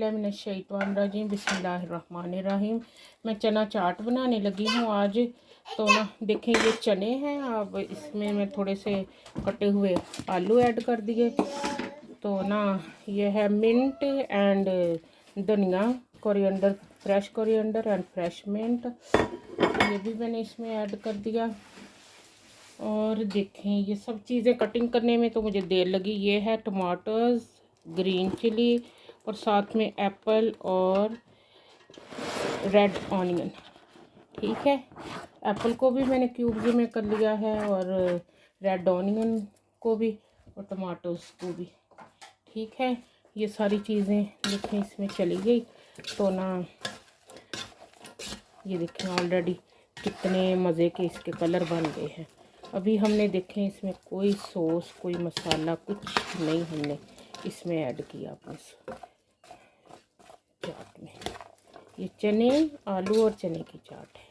मिनश्शैतानिर्रजीम बिस्मिल्लाहिर्रहमानिर्रहीम। मैं चना चाट बनाने लगी हूँ आज। तो ना देखें, ये चने हैं। अब इसमें मैं थोड़े से कटे हुए आलू ऐड कर दिए। तो ना ये है मिंट एंड धनिया, coriander, fresh coriander and fresh mint, ये भी मैंने इसमें ऐड कर दिया। और देखें, ये सब चीज़ें कटिंग करने में तो मुझे देर लगी। ये है टमाटर्स, ग्रीन चिली और साथ में एप्पल और रेड ऑनियन। ठीक है, एप्पल को भी मैंने क्यूब्स में कर लिया है और रेड ऑनियन को भी और टमाटोस को भी। ठीक है, ये सारी चीज़ें देखें इसमें चली गई। तो ना ये देखें ऑलरेडी कितने मज़े के इसके कलर बन गए हैं। अभी हमने देखें इसमें कोई सॉस, कोई मसाला, कुछ नहीं हमने इसमें ऐड किया बस चाट में। ये चने, आलू और चने की चाट है।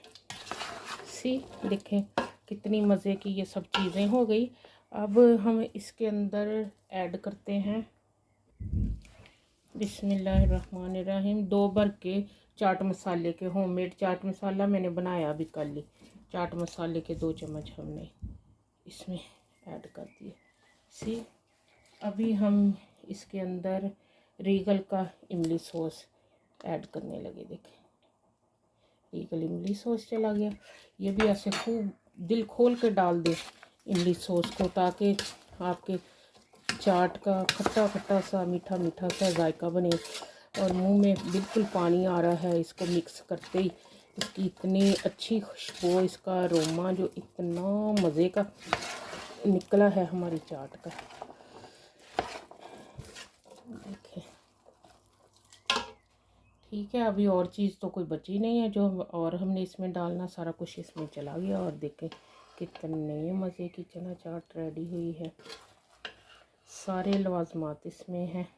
देखें कितनी मज़े की ये सब चीज़ें हो गई। अब हम इसके अंदर ऐड करते हैं बिस्मिल्लाहिर्रहमानिर्रहीम 2 भर के चाट मसाले के, होममेड चाट मसाला मैंने बनाया अभी कल ही। चाट मसाले के 2 चम्मच हमने इसमें ऐड कर दिए। अभी हम इसके अंदर रीगल का इमली सॉस ऐड करने लगे। देखें रीगल इमली सॉस चला गया। ये भी ऐसे खूब दिल खोल के डाल दे इमली सॉस को, ताकि आपके चाट का खट्टा खट्टा सा, मीठा मीठा सा जायका बने। और मुंह में बिल्कुल पानी आ रहा है इसको मिक्स करते ही। इसकी इतनी अच्छी खुशबू, इसका अरोमा जो इतना मज़े का निकला है हमारी चाट का। देखिए ठीक है, अभी और चीज़ तो कोई बची नहीं है जो और हमने इसमें डालना, सारा कुछ इसमें चला गया। और देखें कितने मज़े की चना चाट रेडी हुई है। सारे लवाजमात इसमें हैं।